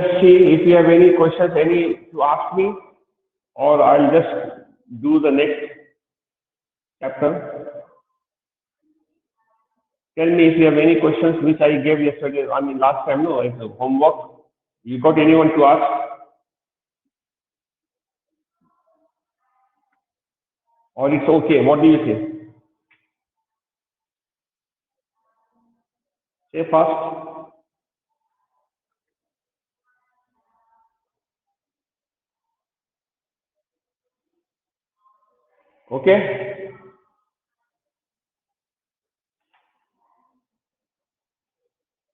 Let's see if you have any questions, any to ask me, or I'll just do the next chapter. Tell me if you have any questions which I gave yesterday, I mean last time, no, it's homework. You got anyone to ask? Or it's okay? What do you say? Say fast. Okay?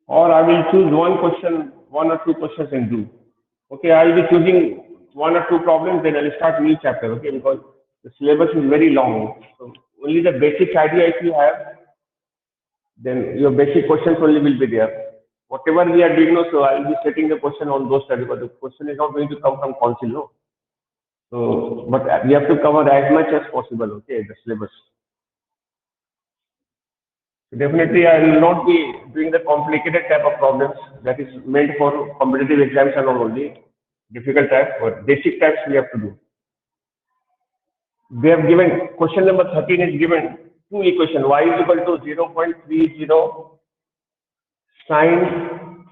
Or I will choose one question, one or two questions and do. Okay, I will be choosing one or two problems, then I'll start new chapter, okay? Because the syllabus is very long. So only the basic idea if you have, then your basic questions only will be there. Whatever we are doing now, so I will be setting the question on those studies, because the question is not going to come from council, no. So, but we have to cover as much as possible, okay, the syllabus. So definitely, I will not be doing the complicated type of problems that is meant for competitive exams and not only difficult type, but basic types we have to do. They have given question number 13 is given two equation y is equal to 0.30 sine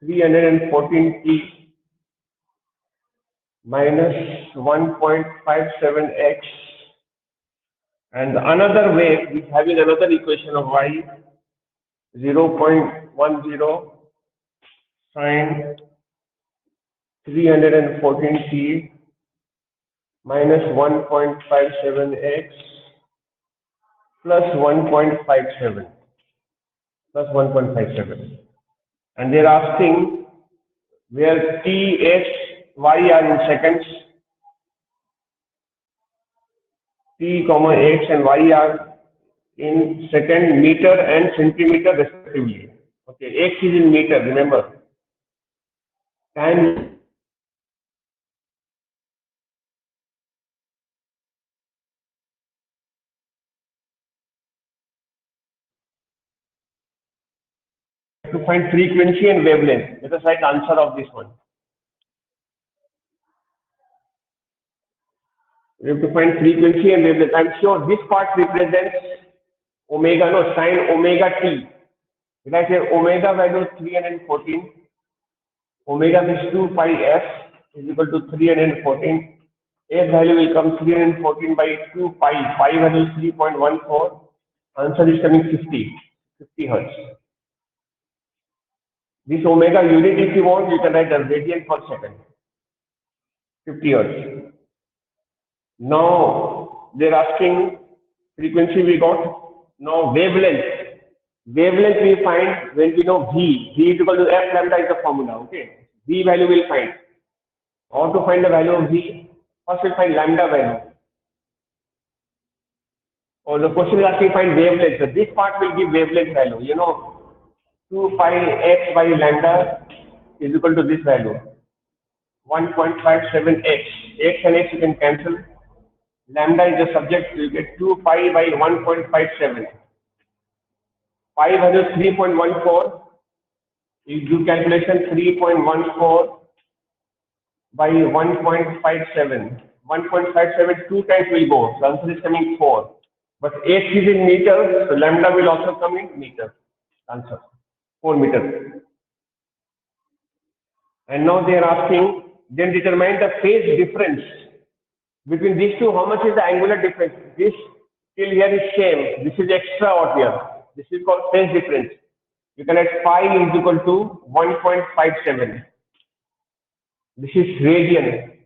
314t minus 1.57x, and another way is having another equation of y 0.10 sine 314t minus 1.57x plus 1.57 plus 1.57, and they're asking where t, x, y are in seconds, t, comma, x and y are in second, meter and centimeter respectively. Okay, x is in meter, remember. And to find frequency and wavelength. Let us write answer of this one. We have to find frequency and wavelength. I'm sure this part represents omega, no, sine omega t. If I say omega value 314, omega is 2 pi f is equal to 314. F value will come 314 by 2 pi. Pi value is 3.14. Answer is coming 50 hertz. This omega unit, if you want, you can write as radian per second. 50 hertz. Now they're asking frequency we got. Now wavelength. Wavelength we find when we know V. V is equal to F lambda is the formula. Okay. V value we'll find. How to find the value of V? First we'll find lambda value. Or the question is asking find wavelength. So this part will give wavelength value. You know, 2 pi x by lambda is equal to this value. 1.57x. X and x you can cancel. Lambda is the subject, you get 2 pi by 1.57. Pi value is 3.14. You do calculation 3.14 by 1.57. 1.57 two times will go. So answer is coming 4. But x is in meter, so lambda will also come in meter. Answer 4 meters. And now they are asking, then determine the phase difference between these two. How much is the angular difference? This till here is same. This is extra out here. This is called phase difference. You can add pi is equal to 1.57. This is radian.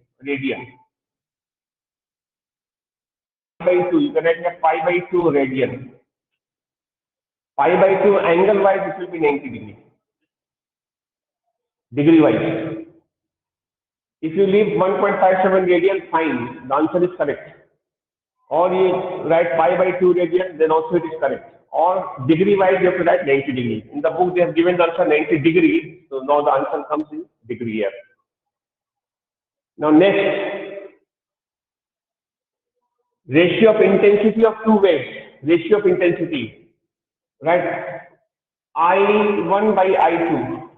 Pi by 2. You can add pi by 2 radian. Pi by 2 angle wise it will be 90 degree. Degree wise. If you leave 1.57 radian, fine. The answer is correct. Or you write pi by 2 radian, then also it is correct. Or degree wise, you have to write 90 degree. In the book, they have given the answer 90 degree. So now the answer comes in degree here. Now next, ratio of intensity of two waves. Ratio of intensity, right? I1 by I2.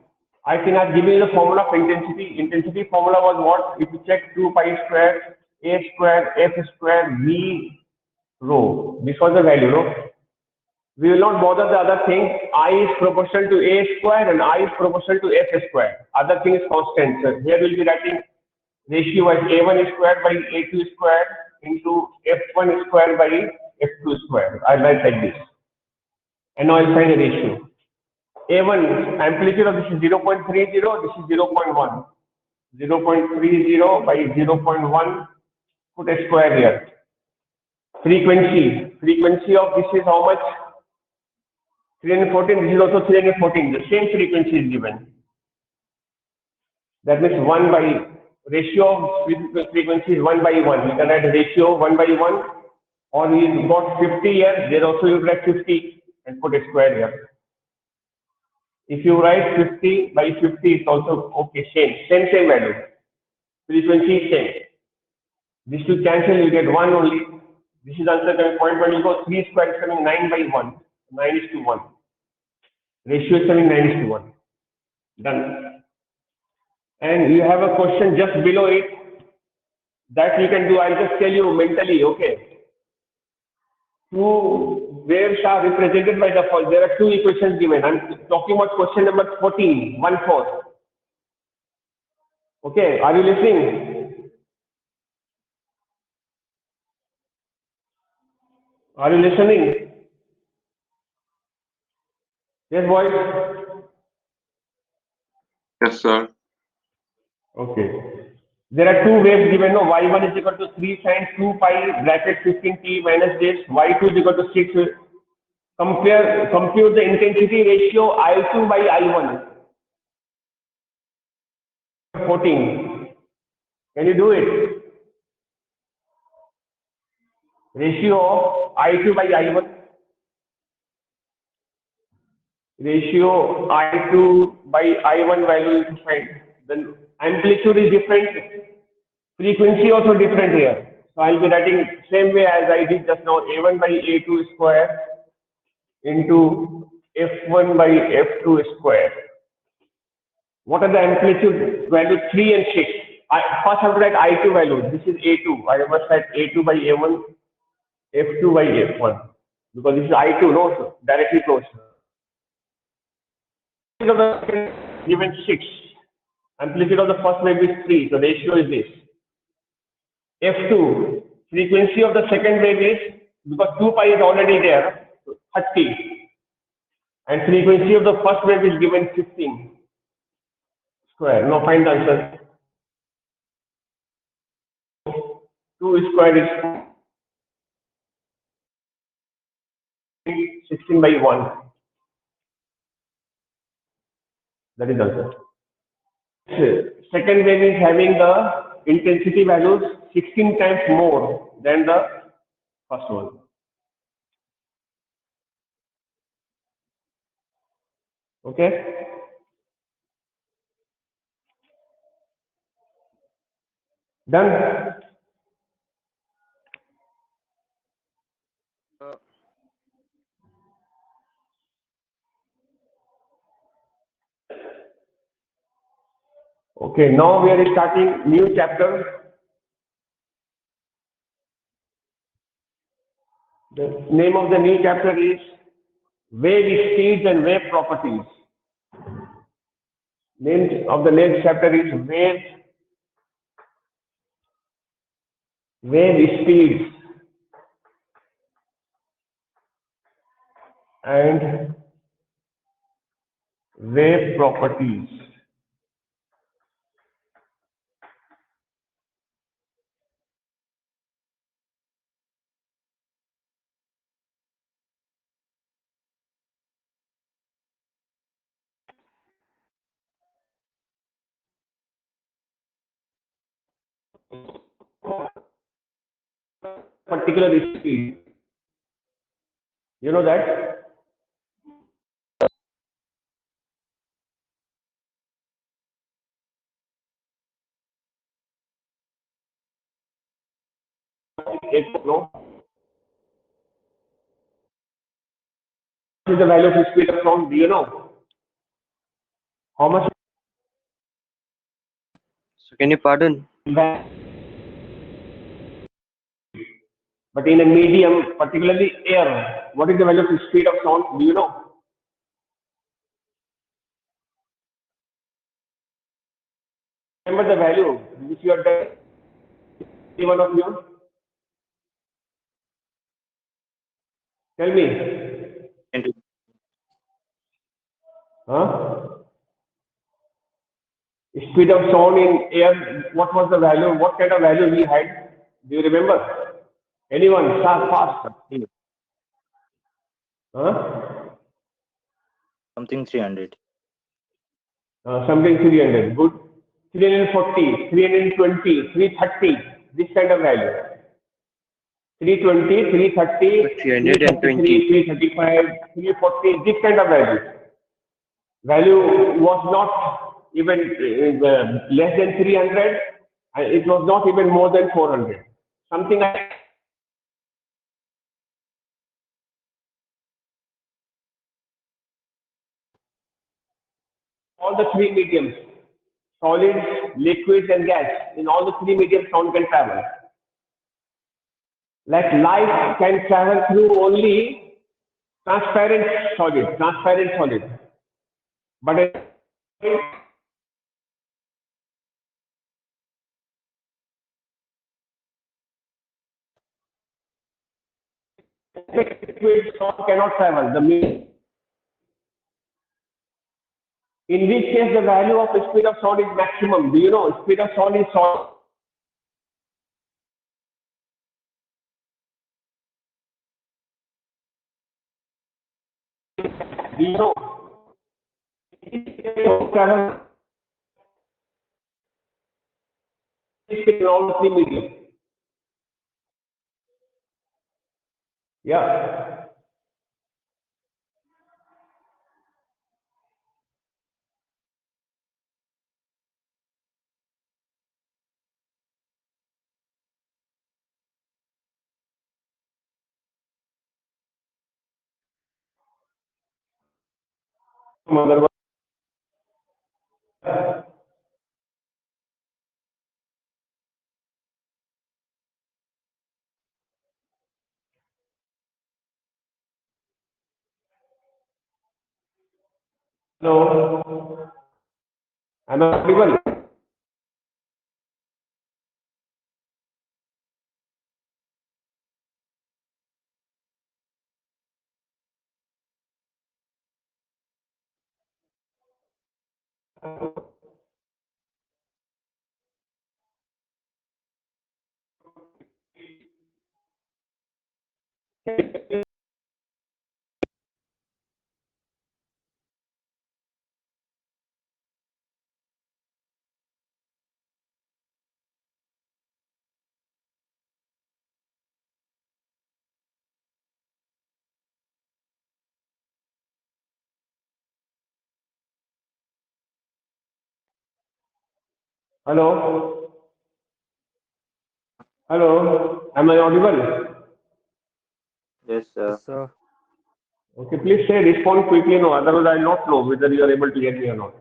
I think I've given you the formula of intensity. Intensity formula was what? If you check 2 pi square, a square, f square, v rho. This was the value, no? We will not bother the other thing. I is proportional to a square and I is proportional to f square. Other thing is constant. So here we will be writing ratio as a1 square by a2 square into f1 square by f2 square. I'll write like this. And now I'll find a ratio. A1 amplitude of this is 0.30, this is 0.1. 0.30 by 0.1, put a square here. Frequency of this is how much? 314, this is also 314. The same frequency is given. That means 1 by, ratio of frequency is 1 by 1. You can write ratio 1 by 1, or we got 50 here, there also you write 50 and put a square here. If you write 50 by 50, it's also okay, same value. Frequency is same. These two cancel, you get 1 only. This is answer coming 0.1, you go 3 square is coming 9 by 1. 9 is to 1. Ratio is coming 9 is to 1. Done. And you have a question just below it that you can do. I'll just tell you mentally, okay. Two waves are represented by the following. There are two equations given. I'm talking about question number 14, 1/4. Okay, are you listening? Are you listening? Yes, boys? Yes, sir. Okay. There are two waves given. No, y1 is equal to 3 sine 2 pi bracket 15t minus this. y2 is equal to 6. Compute the intensity ratio I2 by I1. 14. Can you do it? Ratio of I2 by I1. Ratio I2 by I1 value is find. Then amplitude is different. Frequency also different here. So I'll be writing same way as I did just now. A1 by A2 square into F1 by F2 square. What are the amplitude value? 3 and 6. First I have to write I2 value. This is A2. I must write A2 by A1, F2 by F1. Because this is I2, no, directly close. Given 6. Amplitude of the first wave is 3. So ratio is this. F2. Frequency of the second wave is, because 2 pi is already there, 30. And frequency of the first wave is given 15 square. Now find the answer. 2 square is 16 by 1. That is the answer. Second wave is having the intensity values 16 times more than the first one. Okay? Done? Okay, now we are starting new chapter. The name of the new chapter is Wave Speeds and Wave Properties. Name of the next chapter is Wave Speeds and Wave Properties. Particular speed. You know that? No? What is the value of speed of sound? Do you know? How much? So can you pardon? But in a medium, particularly air, what is the value of speed of sound? Do you know? Remember the value which you are done, any one of you? Tell me. Huh? Speed of sound in air, what was the value? What kind of value we had? Do you remember? Anyone? Fast, fast. Huh? Something 300. Something 300. Good. 340, 320, 330. This kind of value. 320, 330, 333, 320. 335, 340. This kind of value. Value was not even less than 300. And it was not even more than 400. Something like all the three mediums, solids, liquids, and gas. In all the three mediums, sound can travel. Like light can travel through only transparent solid. But liquid sound cannot travel. In which case the value of speed of sound is maximum. Do you know speed of sound is sound? Do you know? Travel in all the three mediums. Yeah. Hello. Am I audible? Hello. Hello. Am I audible? Yes, Yes, sir. sir. Okay, please say respond quickly. No, otherwise I will not know whether you are able to hear me or not.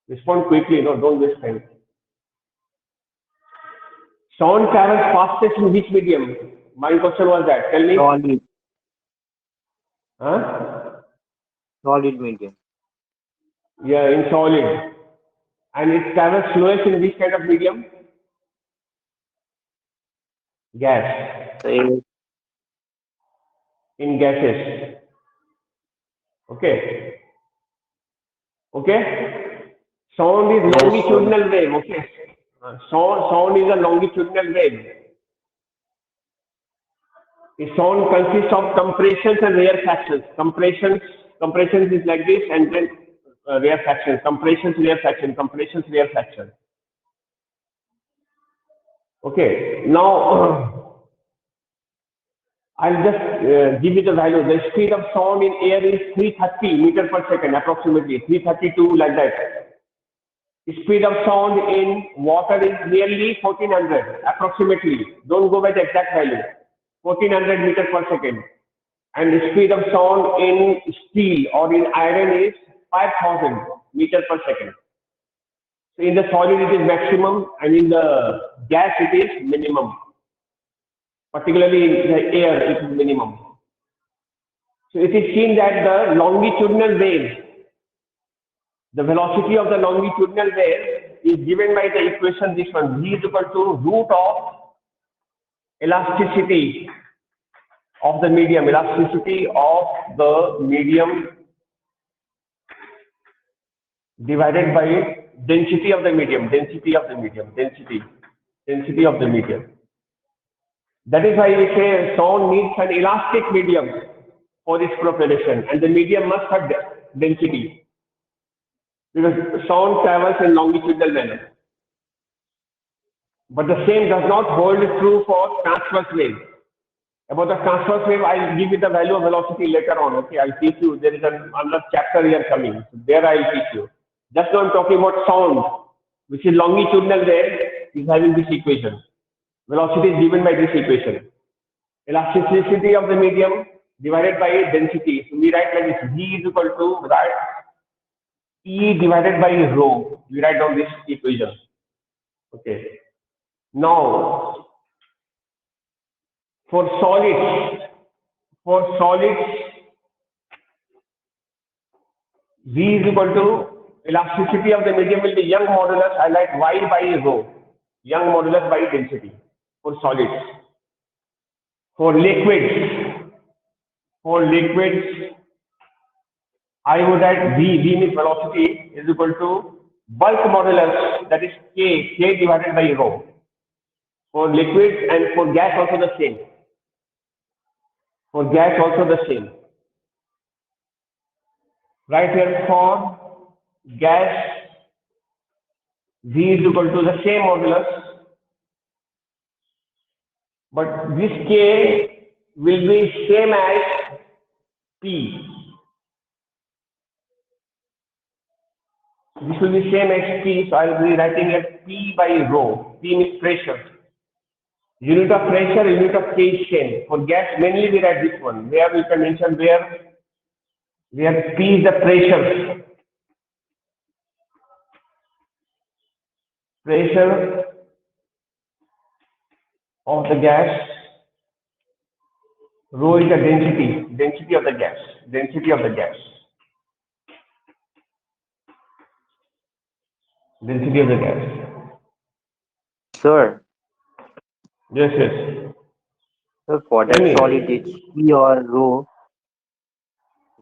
Respond quickly. No, don't waste time. Sound travels fastest in which medium? My question was that. Tell me. Solid, Huh? solid medium. Yeah, in solid. And it travels slowest in which kind of medium? Gas. So, In gases. Okay. Okay. Sound is yes, sir. longitudinal wave. Okay. Sound is a longitudinal wave. The sound consists of compressions and rarefactions. Compressions is like this, and then rarefactions. Compressions, rarefaction. Okay. Now I'll just give you the value. The speed of sound in air is 330 meter per second, approximately 332, like that. Speed of sound in water is nearly 1400, approximately. Don't go by the exact value. 1400 meters per second. And the speed of sound in steel or in iron is 5000 meters per second. So in the solid it is maximum, and in the gas it is minimum. Particularly in the air it is minimum. So it is seen that the longitudinal wave, the velocity of the longitudinal wave is given by the equation this one, v is equal to root of elasticity of the medium, divided by density of the medium. That is why we say sound needs an elastic medium for its propagation, and the medium must have density, because sound travels in longitudinal manner. But the same does not hold true for transverse wave. About the transverse wave, I'll give you the value of velocity later on. Okay, I'll teach you. There is another chapter here coming. So there I'll teach you. Just now I'm talking about sound, which is longitudinal wave, is having this equation. Velocity is given by this equation. Elasticity of the medium divided by density. So we write like this: V is equal to E divided by rho. We write down this equation. Okay. Now, for solids, V is equal to elasticity of the medium will be Young modulus. I like Y by rho. Young modulus by density for solids. For liquids, I would add V means velocity, is equal to bulk modulus, that is K divided by rho. For liquids, and for gas also the same. Right here for gas, V is equal to the same modulus, but this K will be same as P. This will be same as P, so I will be writing it P by rho. P means pressure. Unit of pressure, unit of K is same. For gas, mainly we write this one. Where we can mention where P is the pressure. Pressure of the gas. Rho is the density of the gas. Sir, Yes. sir, for Tell that me. solid, it's P or rho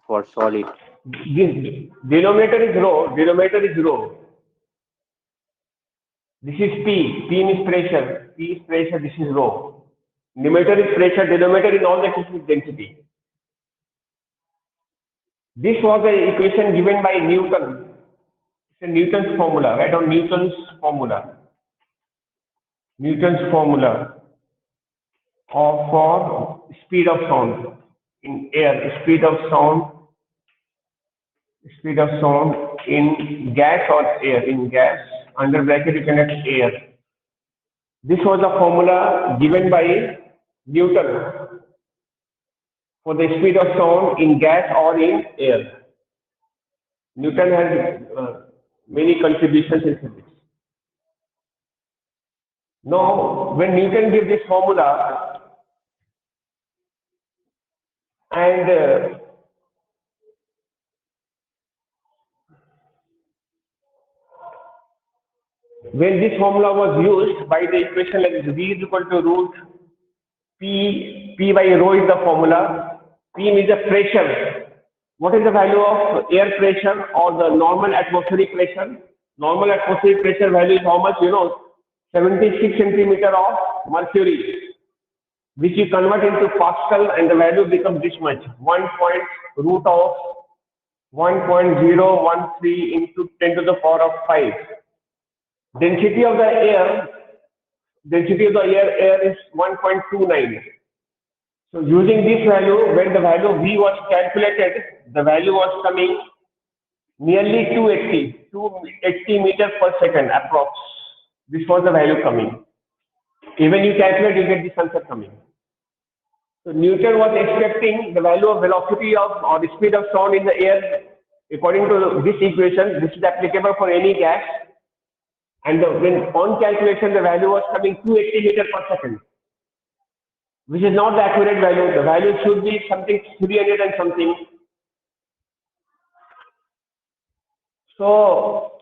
for solid. This denominator is rho. This is P. P means pressure. This is rho. Numerator is pressure. Denominator in all the cases is density. This was the equation given by Newton. It's a Newton's formula. Write down Newton's formula for speed of sound in air. Speed of sound in gas or air. In gas, under bracket you can add air. This was a formula given by Newton for the speed of sound in gas or in air. Newton has many contributions in physics. Now, when Newton gives this formula, and when this formula was used by the equation like this, V is equal to root P by rho is the formula. P means the pressure. What is the value of air pressure or the normal atmospheric pressure? Normal atmospheric pressure value is how much? 76 centimeter of mercury, which you convert into Pascal, and the value becomes this much: 1.013 into 10 to the power of 5. Density of the air is 1.29. So using this value, when the value V was calculated, the value was coming nearly 280 meters per second approx. This was the value coming. Even you calculate, you get this answer coming. So Newton was expecting the value of velocity of or the speed of sound in the air according to this equation. This is applicable for any gas. And when on calculation, the value was coming 280 meter per second, which is not the accurate value. The value should be something 300 and something. So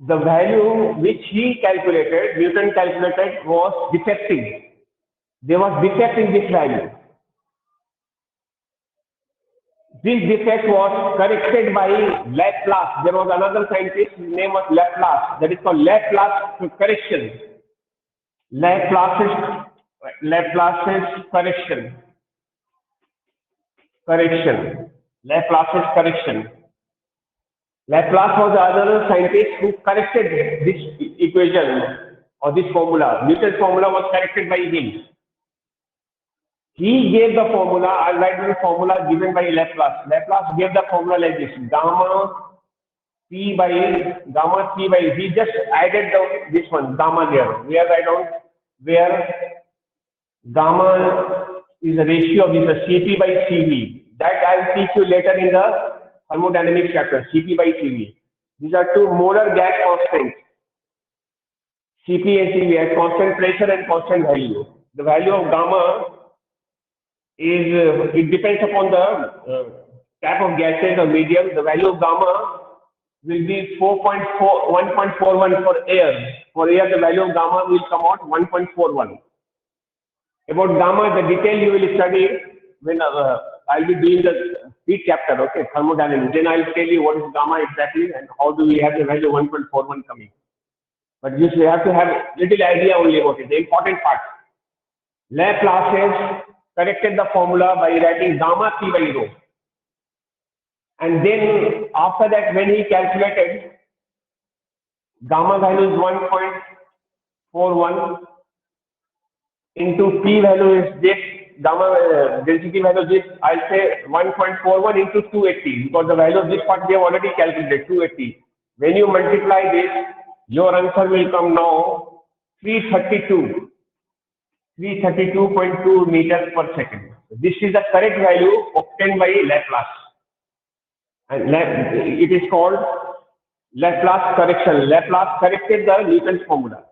the value which he calculated, Newton calculated, was defective. There was defect in this value. This defect was corrected by Laplace. There was another scientist, his name was Laplace. That is called Laplace correction. Laplace's correction. Laplace's correction. Laplace was the other scientist who corrected this equation or this formula. Newton's formula was corrected by him. He gave the formula. I'll write the formula given by Laplace. Laplace gave the formula like this: gamma P by. He just added this one gamma there. We are right on where gamma is a ratio of this Cp by Cv. That I'll teach you later in the thermodynamics chapter. Cp by Cv. These are two molar gas constants. Cp and Cv at constant pressure and constant value. The value of gamma is it depends upon the type of gases or medium. The value of gamma will be 1.41 for air. For air, the value of gamma will come out 1.41. About gamma, the detail you will study when I'll be doing the heat chapter, okay, thermodynamics. Then I'll tell you what is gamma exactly and how do we have the value 1.41 coming. But you have to have little idea only about it. The important part. Laplace corrected the formula by writing gamma P by rho. And then after that, when he calculated gamma value is 1.41 into P value is this, gamma density value is this, I'll say 1.41 into 280 because the value of this part we have already calculated, 280. When you multiply this, your answer will come now 332.2 meters per second. This is the correct value obtained by Laplace. And it is called Laplace correction. Laplace corrected the Newton's formula.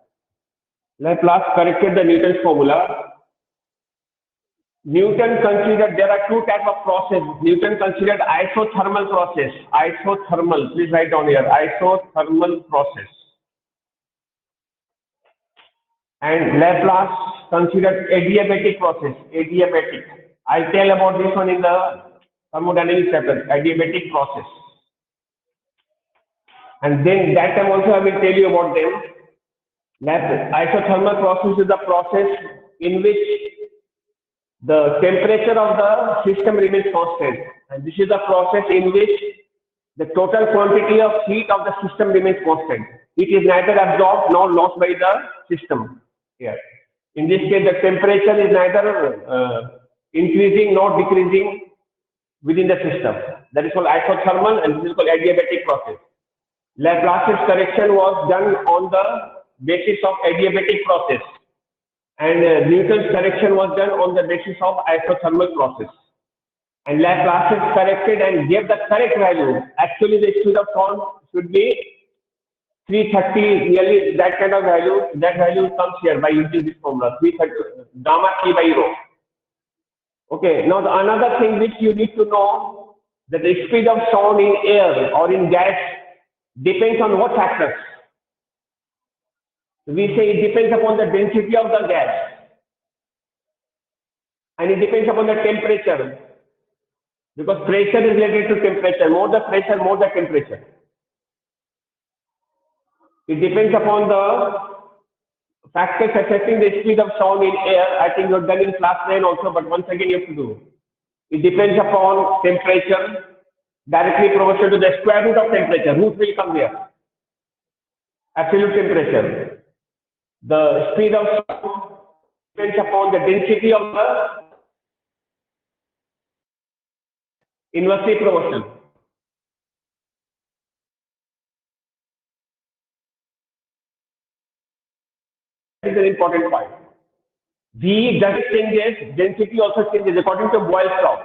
Newton considered there are two types of process. Newton considered isothermal process. Isothermal, please write down here. Isothermal process. And Laplace considered adiabatic process. Adiabatic. I'll tell about this one in the thermodynamics chapter. Adiabatic process. And then that time also I will tell you about them. Isothermal process is the process in which the temperature of the system remains constant. And this is the process in which the total quantity of heat of the system remains constant. It is neither absorbed nor lost by the system. Here. In this case, the temperature is neither increasing nor decreasing within the system. That is called isothermal and this is called adiabatic process. Laplace's correction was done on the basis of adiabatic process. And Newton's correction was done on the basis of isothermal process. And Laplace corrected and gave the correct value. Actually, the speed of sound should be 330, nearly that kind of value. That value comes here by using this formula, 330, gamma P by rho. Okay, now another thing which you need to know, that the speed of sound in air or in gas depends on what factors? We say it depends upon the density of the gas. And it depends upon the temperature. Because pressure is related to temperature. More the pressure, more the temperature. It depends upon the factors affecting the speed of sound in air. I think you've done in class 9 also, but once again you have to do. It depends upon temperature, directly proportional to the square root of temperature. Root will come here. Absolute temperature. The speed of sound depends upon the density of the inversely proportional. That is an important point. V does changes, density also changes according to Boyle's law.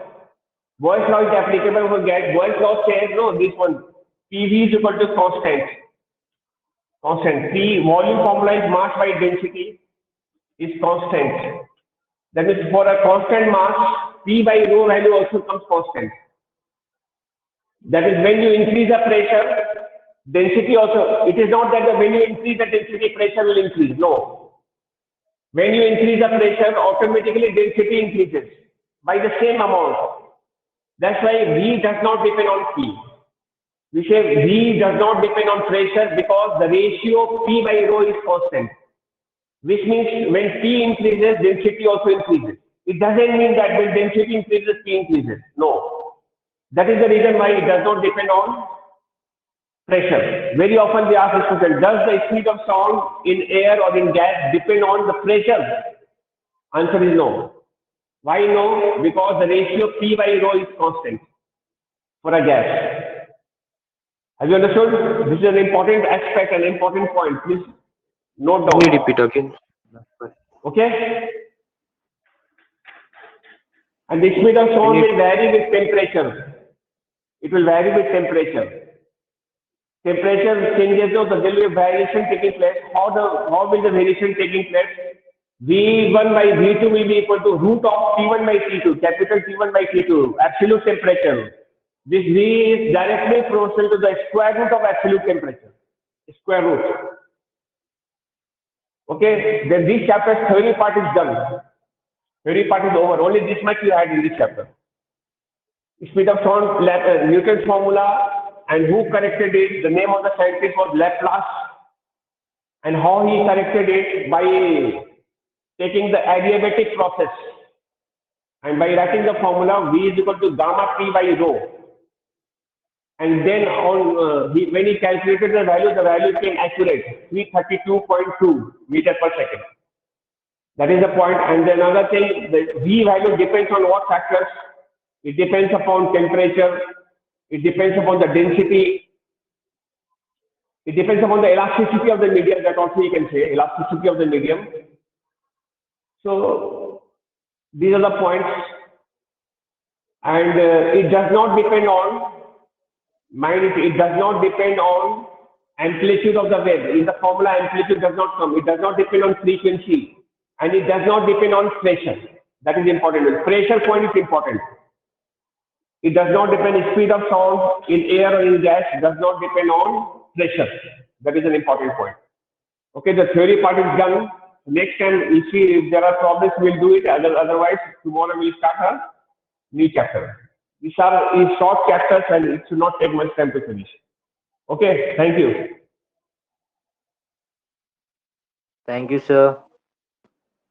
Boyle's law is applicable for gas. Boyle's law says no, this one PV is equal to constant. Constant. P volume formula is mass by density is constant. That means for a constant mass, P by rho value also comes constant. That is when you increase the pressure, density also. It is not that when you increase the density, pressure will increase. No. When you increase the pressure, automatically density increases by the same amount. That's why V does not depend on P. We say V does not depend on pressure because the ratio P by rho is constant. Which means when P increases, density also increases. It doesn't mean that when density increases, P increases. No. That is the reason why it does not depend on pressure. Very often they ask the student, does the speed of sound in air or in gas depend on the pressure? Answer is no. Why no? Because the ratio P by rho is constant for a gas. Have you understood? This is an important aspect, an important point. Please note down. Can you repeat again? Okay? And the speed of sound will vary with temperature. It will vary with temperature. Temperature changes, so there will be a variation taking place. How will the variation taking place? V1 by V2 will be equal to root of T1 by T2, capital T1 by T2, absolute temperature. This V is directly proportional to the square root of absolute temperature. Square root. Okay, then this chapter's theory part is done. Theory part is over. Only this much you had in this chapter. Speed of sound, Newton's formula, and who corrected it. The name of the scientist was Laplace, and how he corrected it by taking the adiabatic process, and by writing the formula V is equal to gamma P by rho. And then when he calculated the value came accurate, 332.2 meters per second. That is the point. And then another thing, the V value depends on what factors? It depends upon temperature. It depends upon the density. It depends upon the elasticity of the medium. That also you can say, elasticity of the medium. So these are the points. And it does not depend on, it does not depend on amplitude of the wave. In the formula, amplitude does not come. It does not depend on frequency. And it does not depend on pressure. That is important. Pressure point is important. It does not depend on speed of sound in air or in gas. It does not depend on pressure. That is an important point. Okay, the theory part is done. Next time, if there are problems, we'll do it. Otherwise, tomorrow we'll start a new chapter. These are short chapters and it should not take much time to finish. Okay, thank you. Thank you, sir.